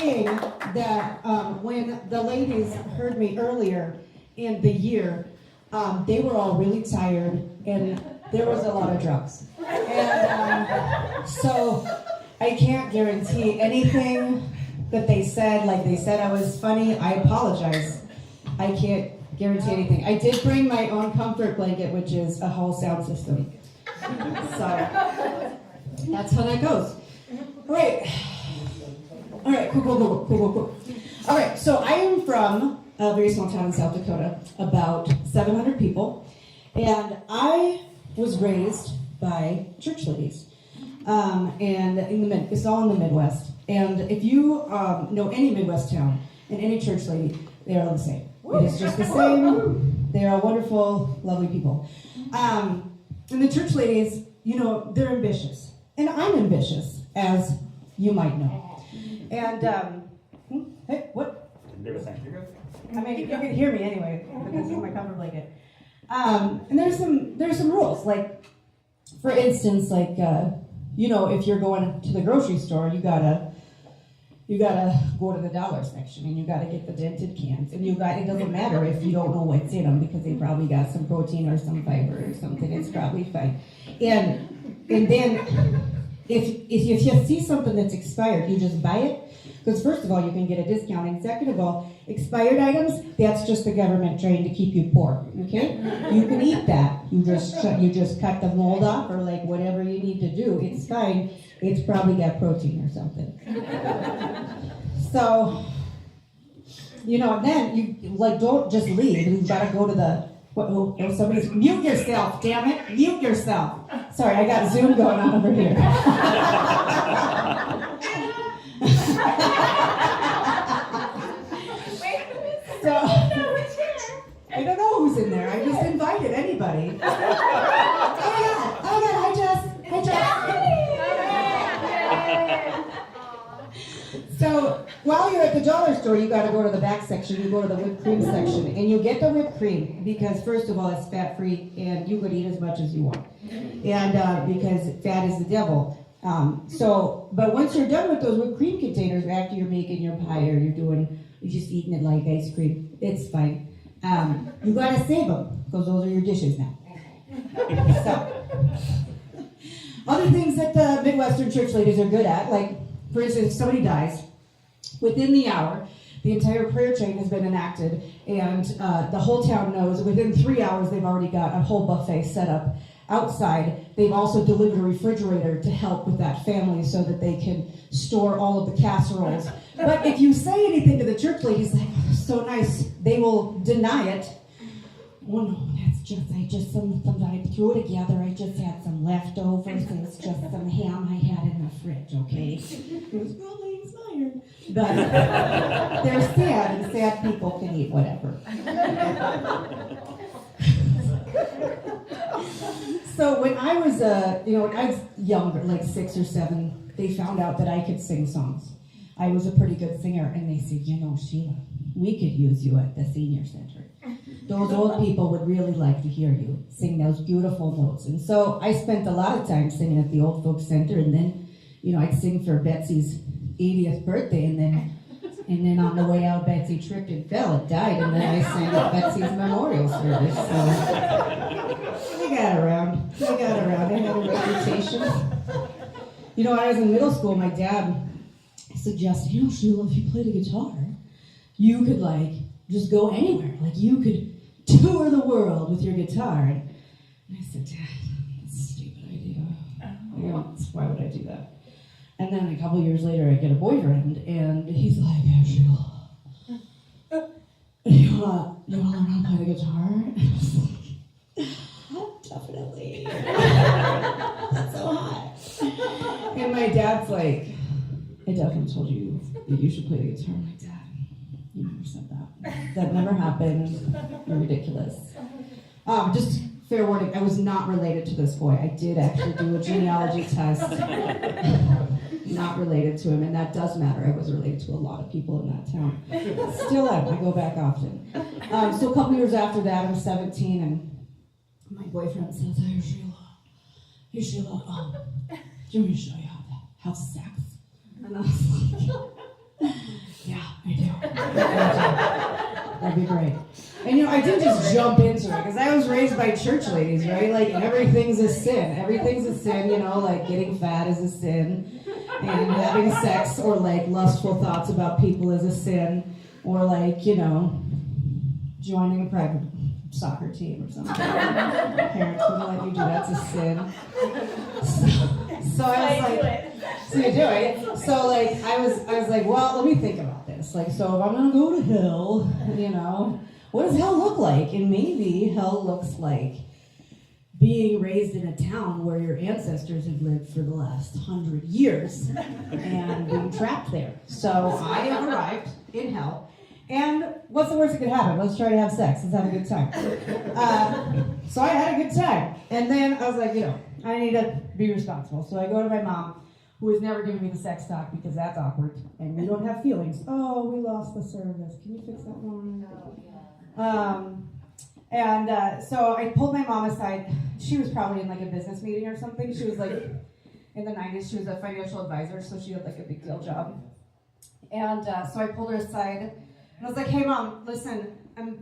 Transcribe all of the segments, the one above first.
saying that when the ladies heard me earlier in the year, they were all really tired and there was a lot of drugs. And so I can't guarantee anything that they said. Like they said I was funny, I apologize. I can't guarantee anything. I did bring my own comfort blanket, which is a whole sound system. So that's how that goes. All right, cool. All right, so I am from a very small town in South Dakota, about 700 people, and I was raised by church ladies, and it's all in the Midwest. And if you know any Midwest town and any church lady, they are all the same. It is just the same. They are wonderful, lovely people. And the church ladies, you know, they're ambitious, and I'm ambitious, as you might know. And hey, what? I mean, you can hear me anyway because this is my comfort blanket. And there's some rules. Like, for instance, like you know, if you're going to the grocery store, you gotta go to the dollar section and you gotta get the dented cans. And it doesn't matter if you don't know what's in them because they probably got some protein or some fiber or something. It's probably fine. And then if you see something that's expired, you just buy it. Because first of all, you can get a discount, and second of all, expired items, that's just the government trying to keep you poor, okay? You can eat that. You just cut the mold off or like whatever you need to do. It's fine. It's probably got protein or something. So, you know, then you like don't just leave. You've got to go to somebody's mute yourself, damn it, mute yourself. Sorry, I got Zoom going on over here. So, I don't know who's in there. I just invited anybody. Oh my God, hi Jess. So, while you're at the dollar store, you got to go to the back section. You go to the whipped cream section, and you get the whipped cream because, first of all, it's fat-free, and you could eat as much as you want. And because fat is the devil. But once you're done with those whipped cream containers, after you're making your pie or you're just eating it like ice cream, it's fine. You gotta save them, because those are your dishes now. So, other things that the Midwestern church ladies are good at, like, for instance, if somebody dies, within the hour, the entire prayer chain has been enacted, and the whole town knows within 3 hours they've already got a whole buffet set up outside. They've also delivered a refrigerator to help with that family so that they can store all of the casseroles. But if you say anything to the church ladies, like, oh, so nice, they will deny it. Oh no, I threw it together. I just had some leftovers. It's just some ham I had in the fridge, okay? It was probably expired. But they're sad, and sad people can eat whatever. So when I was younger, like 6 or 7, they found out that I could sing songs. I was a pretty good singer, and they said, you know, Sheila, we could use you at the senior center. Those old people would really like to hear you sing those beautiful notes. And so I spent a lot of time singing at the Old Folks Center, and then, you know, I'd sing for Betsy's 80th birthday, and then on the way out, Betsy tripped and fell and died, and then I sang at Betsy's memorial service. So I got around. I had a reputation. You know, when I was in middle school, my dad suggested, you know, Sheila, if you played a guitar, you could, like, just go anywhere. Like, you could tour the world with your guitar. And I said, Dad, that's a stupid idea. Why would I do that? And then a couple years later, I get a boyfriend, and he's like, hey, Sheila, you wanna learn how to play the guitar? And I was like, definitely. That's so hot. And my dad's like, I definitely told you that you should play the guitar. I'm like, Dad, you never said that. That never happened. You're ridiculous. Just fair warning, I was not related to this boy. I did actually do a genealogy test. Not related to him, and that does matter. I was related to a lot of people in that town. Still am. I go back often. So a couple years after that, I was 17, and my boyfriend says, hey, Sheila, do you want me to show you how to have sex? And I was like, Yeah, I do. That'd be great. And I didn't just jump into it, because I was raised by church ladies, right? Like, everything's a sin. Everything's a sin, like getting fat is a sin, and having sex or like lustful thoughts about people is a sin, or like, joining a private soccer team or something. Parents wouldn't let you do that's a sin. So I was like, so you do it. So like I was like, well, let me think about this. Like, so if I'm gonna go to hell, what does hell look like? And maybe hell looks like being raised in a town where your ancestors have lived for the last 100 years and being trapped there. So I have arrived in hell. And what's the worst that could happen? Let's try to have sex. Let's have a good time. So I had a good time. And then I was like, I need to be responsible. So I go to my mom, who has never given me the sex talk because that's awkward. And we don't have feelings. Oh, we lost the service. Can you fix that one? So I pulled my mom aside. She was probably in like a business meeting or something. She was like, in the 90s, she was a financial advisor, so she had like a big deal job. And so I pulled her aside. And I was like, hey, Mom, listen, me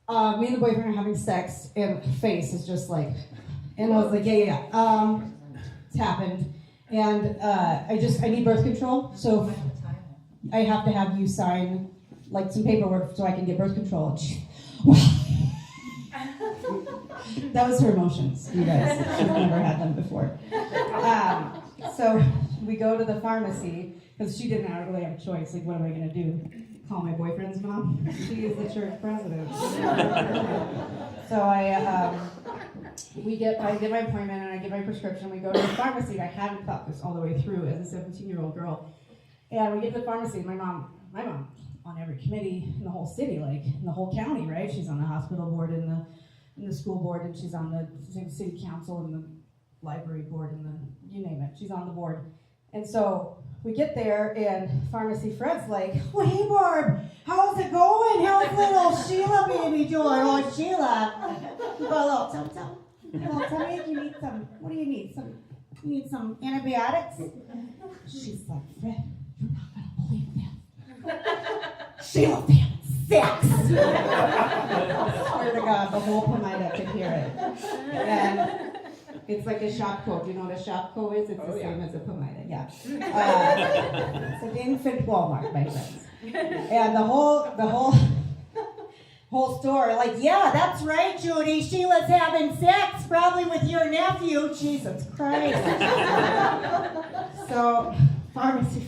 and the boyfriend are having sex, and face is just like, and I was like, yeah. It's happened. And I need birth control, so I have to have you sign, like, some paperwork so I can get birth control. And that was her emotions, you guys. She's never had them before. So we go to the pharmacy, because she didn't really have a choice. Like, what am I going to do? Call my boyfriend's mom? She is the church president. So I get my appointment, and I get my prescription. We go to the pharmacy. I hadn't thought this all the way through as a 17-year-old girl. And we get to the pharmacy, and my mom on every committee in the whole city, like in the whole county, right? She's on the hospital board and the school board, and she's on the city council and the library board and you name it. She's on the board. And so we get there, and Pharmacy Fred's like, well, hey, Barb, how's it going? How's little Sheila baby doing? Oh, Sheila. You got a little tum-tum? Little tummy? You need some, what do you need? You need some antibiotics? She's like, Fred, you're not going to believe this. Sheila's having sex. I swear to God, the whole Pomida could hear it. And it's like a Shopko. Do you know what a Shopko is? It's the same as a Pomida, yeah. It's an infant Walmart, my friends. And the whole store, like, yeah, that's right, Judy. Sheila's having sex, probably with your nephew. Jesus Christ. So, pharmacy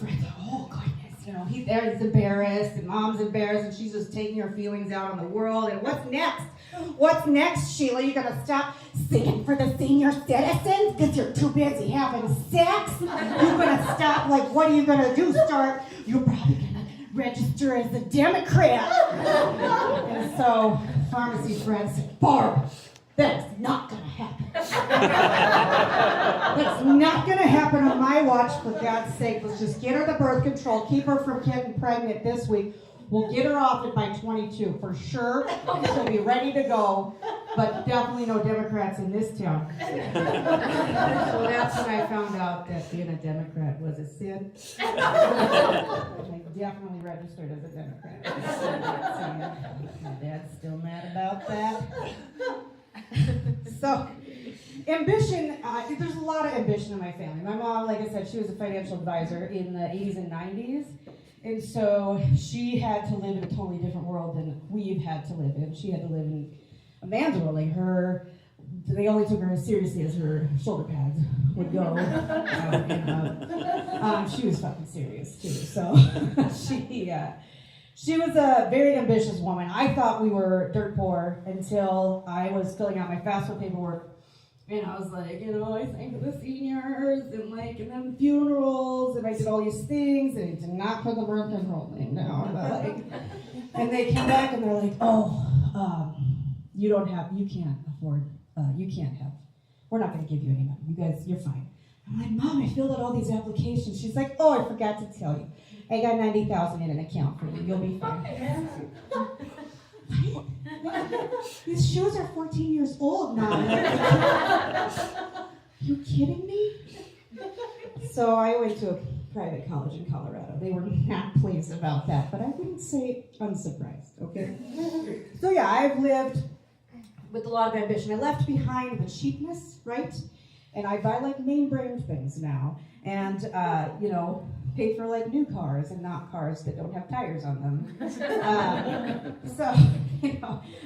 friend, oh goodness, he's there, he's embarrassed, and Mom's embarrassed, and she's just taking her feelings out on the world. And what's next? What's next, Sheila? You gonna stop singing for the senior citizens because you're too busy having sex? You're gonna stop, like, what are you gonna do? You're probably gonna register as a Democrat. And so, pharmacy friend said, Barb, that's not gonna happen. That's not gonna happen on my watch, for God's sake. Let's just get her the birth control, keep her from getting pregnant this week. We'll get her off it by 22, for sure. She'll be ready to go, but definitely no Democrats in this town. So that's when I found out that being a Democrat was a sin. I definitely registered as a Democrat. My dad's still mad about that. So, ambition, there's a lot of ambition in my family. My mom, like I said, she was a financial advisor in the 80s and 90s. And so she had to live in a totally different world than we've had to live in. She had to live in a man's world. Like they only took her as seriously as her shoulder pads would go. She was fucking serious too. So she was a very ambitious woman. I thought we were dirt poor until I was filling out my FAFSA paperwork. And I was like, I sang to the seniors and then funerals, and I did all these things, and I did not put the birth control thing down. But and they came back and they're like, we're not going to give you any money. You guys, you're fine. I'm like, Mom, I filled out all these applications. She's like, oh, I forgot to tell you. I got $90,000 in an account for you. You'll be fine. These shoes are 14 years old now. Are you kidding me? So I went to a private college in Colorado. They were not pleased about that, but I wouldn't say unsurprised, okay? So yeah, I've lived with a lot of ambition. I left behind the cheapness, right? And I buy like name brand things now, and pay for like new cars and not cars that don't have tires on them.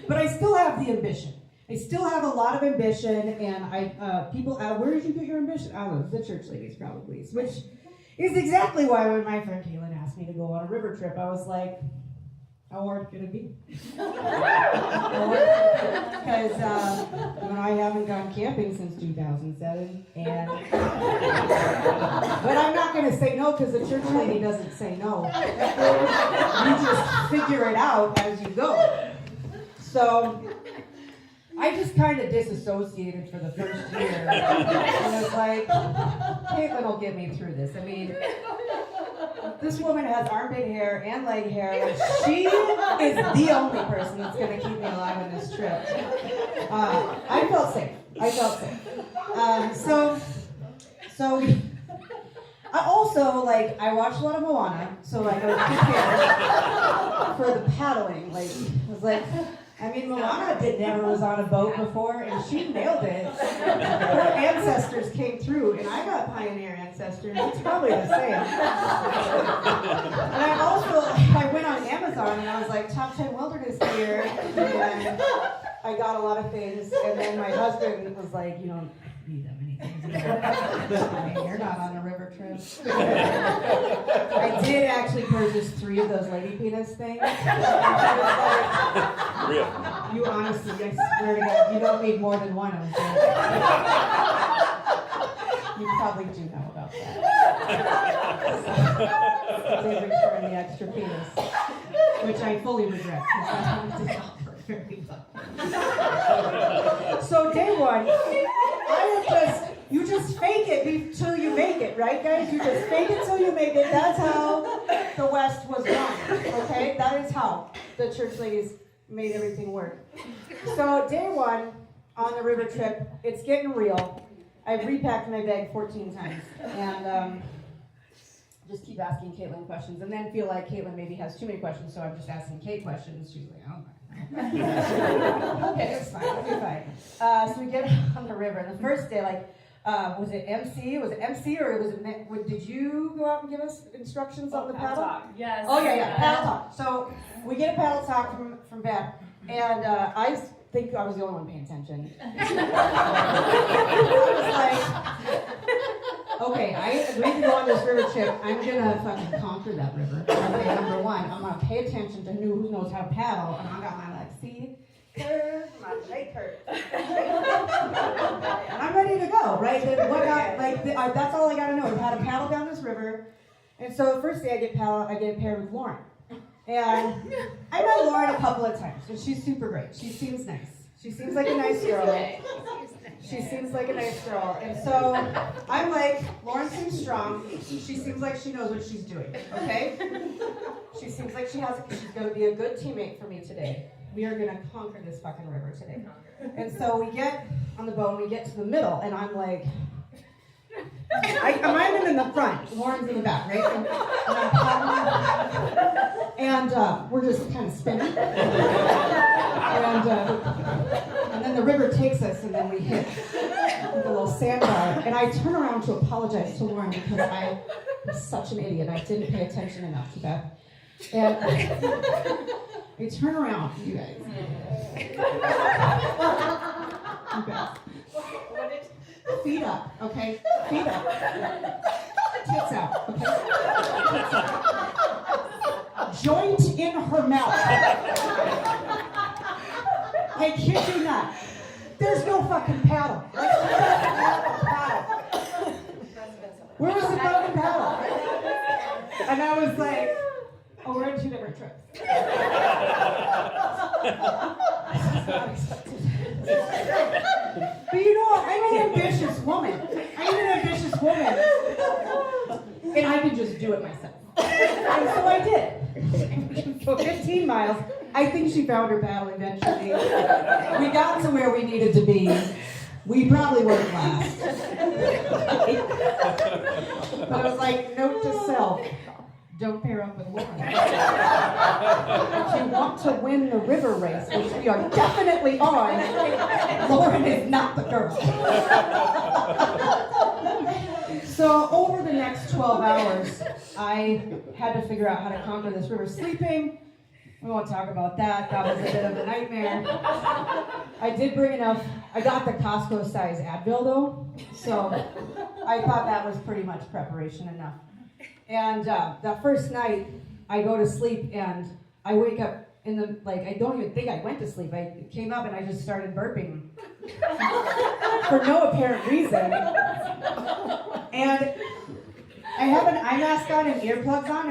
But I still have the ambition. I still have a lot of ambition, and people ask, where did you get your ambition? The church ladies probably, which is exactly why when my friend Kaylin asked me to go on a river trip, I was like, how hard could it be? Because I haven't gone camping since 2007, but I'm not going to say no because the church lady doesn't say no. You just figure it out as you go. So I just kind of disassociated for the first year, and I was like, Caitlin will get me through this. I mean, this woman has armpit hair and leg hair. Like, she is the only person that's going to keep me alive on this trip. I felt safe. I also, I watched a lot of Moana, so I was prepared for the paddling. Moana never was on a boat before, and she nailed it. Her ancestors came through, and I got pioneer ancestors. It's probably the same. And I went on Amazon, and I was like, top 10 wilderness gear, and I got a lot of things, and then my husband was like, you don't need that many things. You're not on a river trip. I did actually purchase 3 of those lady penis things. Real. You honestly, I swear to God, you don't need more than one of them. You probably do know about that. They returned the extra penis, which I fully regret because I wanted to offer very well. So day one, you just fake it till you make it, right, guys? You just fake it till you make it. That's how the West was run, okay? That is how the church ladies made everything work. So day one on the river trip, it's getting real. I've repacked my bag 14 times, and just keep asking Caitlin questions, and then feel like Caitlin maybe has too many questions, so I'm just asking Kate questions. She's like, oh my. Okay, it's fine. It'll be fine. So we get on the river, and the first day, was it MC? Was it MC, or did you go out and give us instructions on the paddle? Talk. Yes. Oh yeah, paddle talk. So we get a paddle talk from Beth, and I think I was the only one paying attention. I was like, okay, I agreed to go on this river trip. I'm gonna fucking conquer that river. Okay, number one, I'm gonna pay attention to who knows how to paddle, and I got my see. My leg hurts. And I'm ready to go, right? That's all I gotta know is how to paddle down this river. And so the first day I get paired with Lauren. And I met Lauren a couple of times, and she's super great. She seems nice. She seems like a nice girl. And so I'm like, Lauren seems strong. She seems like she knows what she's doing, okay? She seems like she's gonna be a good teammate for me today. We are going to conquer this fucking river today. And so we get on the boat, and we get to the middle, and I'm like, I'm in the front, Lauren's in the back, right? And I'm paddling, and we're just kind of spinning. And then the river takes us, and then we hit the little sandbar. And I turn around to apologize to Lauren because I was such an idiot. I didn't pay attention enough to Beth. And I turn around, you guys. Feet up, okay? Feet up. Tits out, okay? Tits out. Joint in her mouth. I kid you not. There's no fucking paddle. Where was the fucking paddle? And I was like, oh, we're on 2 different trips. But you know what? I'm an ambitious woman. And I can just do it myself. And so I did. So 15 miles. I think she found her paddle eventually. We got to where we needed to be. We probably weren't last. But I was like, note to So, don't pair up with Lauren. If you want to win the river race, which we are definitely on, Lauren is not the girl. So over the next 12 hours, I had to figure out how to conquer this river. Sleeping, we won't talk about that. That was a bit of a nightmare. I did bring enough. I got the Costco size Advil though, so I thought that was pretty much preparation enough. And that first night, I go to sleep and I wake up in the, like, I don't even think I went to sleep. I came up and I just started burping for no apparent reason. And I have an eye mask on and earplugs on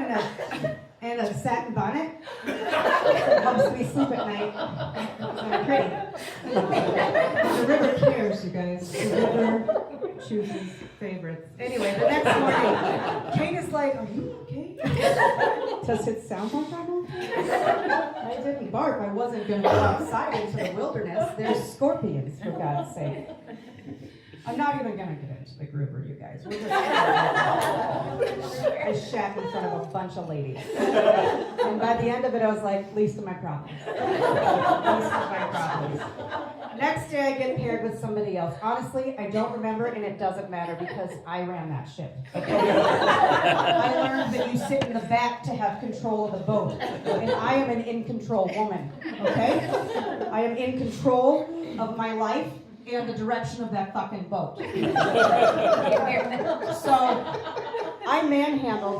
and a satin bonnet. It helps me sleep at night. I'm pretty. The river cares, you guys. The river chooses favorites. Anyway, the next morning, Kate is like, "Are you okay? Does it sound like I'm okay?" I didn't bark. I wasn't going to go outside into the wilderness. There's scorpions, for God's sake. I'm not even going to get into the grouper, you guys. We're just I shat in front of a bunch of ladies. And by the end of it, I was like, least of my problems. Least of my problems. Next day, I get paired with somebody else. Honestly, I don't remember, and it doesn't matter because I ran that ship. Okay? I learned that you sit in the back to have control of the boat. And I am an in-control woman. Okay? I am in control of my life and the direction of that fucking boat. So I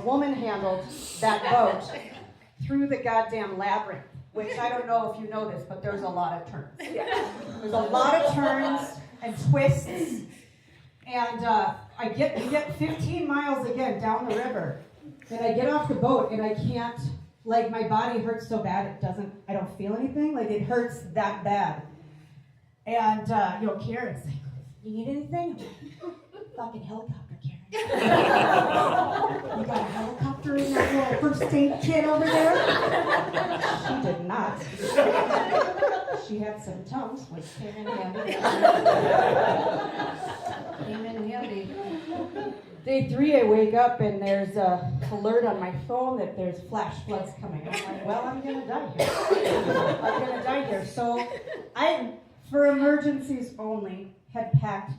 woman-handled that boat through the goddamn labyrinth, which I don't know if you know this, but there's a lot of turns. There's a lot of turns and twists, and we get 15 miles again down the river, and I get off the boat, and I can't, like, my body hurts so bad I don't feel anything, like it hurts that bad. And, Karen's like, "You need anything?" Fucking helicopter, Karen. You got a helicopter in that little first aid kit over there? She did not. She had some Tums, which came in handy. Day 3, I wake up and there's a alert on my phone that there's flash floods coming. I'm like, well, I'm gonna die here. So I, for emergencies only, had packed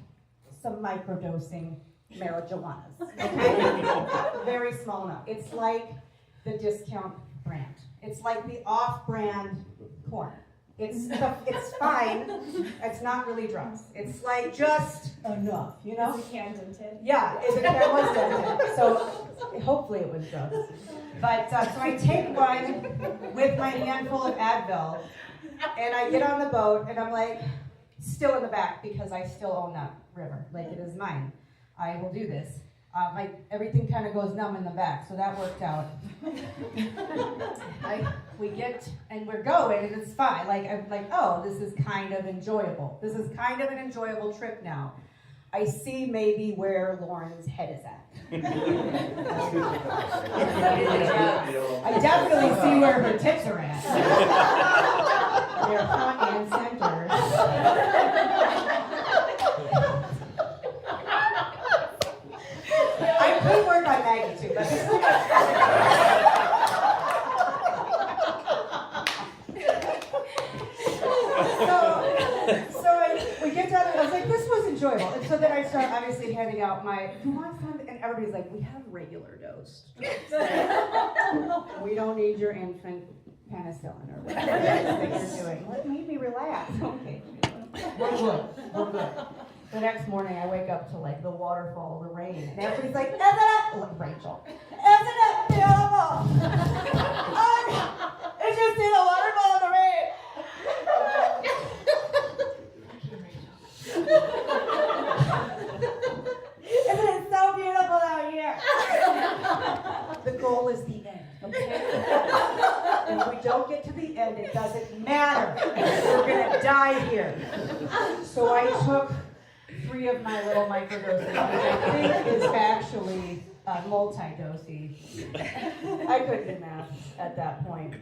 some microdosing marijuanas. Okay? Very small amount. It's like the discount brand. It's like the off-brand corn. It's fine. It's not really drugs. It's like just enough, you know? Is it can dented? Yeah, it was dented. So hopefully it was drugs. But so I take one with my handful of Advil, and I get on the boat, and I'm like, still in the back because I still own that river. Like, it is mine. I will do this. Everything kind of goes numb in the back, so that worked out. We get, and we're going, and it's fine. Like, I'm like, oh, this is kind of enjoyable. This is kind of an enjoyable trip now. I see maybe where Lauren's head is at. I definitely see where her tips are at. They're front and center. I could work on Maggie too, but we get down there, I was like, this was enjoyable. And so then I start obviously handing out who wants some? And everybody's like, we have regular dose. We don't need your infant penicillin or whatever it is that you're doing. Let me relax. Okay. We're good. The next morning I wake up to like the waterfall, the rain, and everybody's like, isn't it? Look, Rachel, isn't it beautiful? Did you see the waterfall in the rain? Isn't it so beautiful out here? The goal is the end, okay? And if we don't get to the end, it doesn't matter. We're gonna die here. So I took 3 of my little microdoses, which I think is actually multi-dosey. I couldn't do math at that point.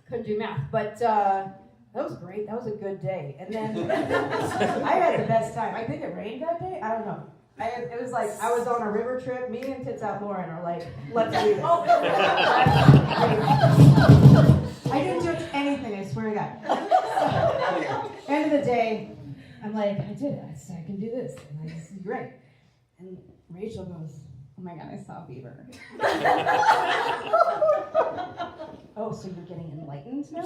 Couldn't do math, but that was great. That was a good day. And then I had the best time. I think it rained that day. I don't know. It was like I was on a river trip. Me and Tits Out Lauren are like, let's do this. I didn't do anything, I swear to God. End of the day, I'm like, I did it. I can do this. And this is great. And Rachel goes, oh my God, I saw a beaver. Oh, so you're getting enlightened now?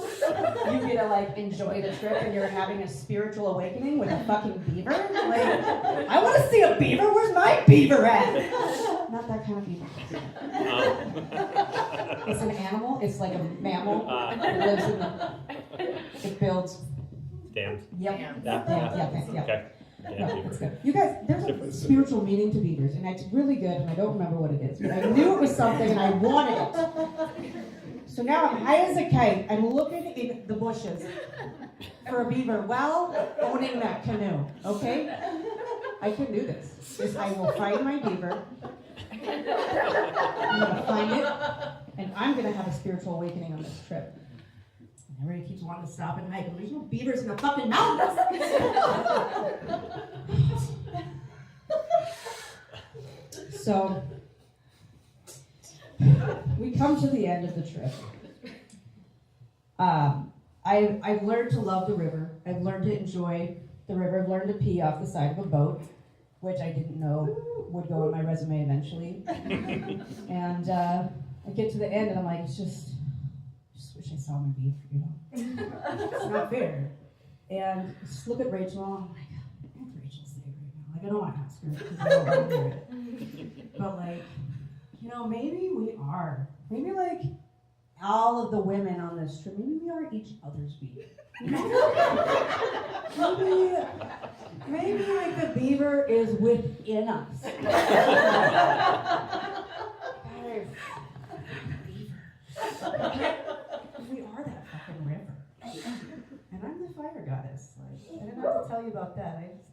You get to like enjoy the trip and you're having a spiritual awakening with a fucking beaver? Like, I want to see a beaver. Where's my beaver at? Not that kind of beaver. It's an animal. It's like a mammal. It lives in the. It builds. Dams. Yep. Yeah. Yep. Okay. No, Yeah, it's good. You guys, there's a spiritual meaning to beavers, and it's really good, and I don't remember what it is, but I knew it was something, and I wanted it. So now I'm high as a kite. I'm looking in the bushes for a beaver while owning that canoe, okay? I can do this. I will find my beaver. I'm going to find it, and I'm going to have a spiritual awakening on this trip. Everybody keeps wanting to stop and hike. There's no beavers in the fucking mountains. So, we come to the end of the trip. I've learned to love the river. I've learned to enjoy the river. I've learned to pee off the side of a boat, which I didn't know would go on my resume eventually. And I get to the end and I'm like, I just wish I saw my beaver, you know? It's not fair. And just look at Rachel, I'm like, I have Rachel's day right now. Like, I don't want to ask her because I don't want to hear it. But like, you know, maybe we are. Maybe like all of the women on this trip, maybe we are each other's beaver. Maybe like the beaver is within us. Guys, we are that fucking river. And I'm the fire goddess. Like, I didn't have to tell you about that. I just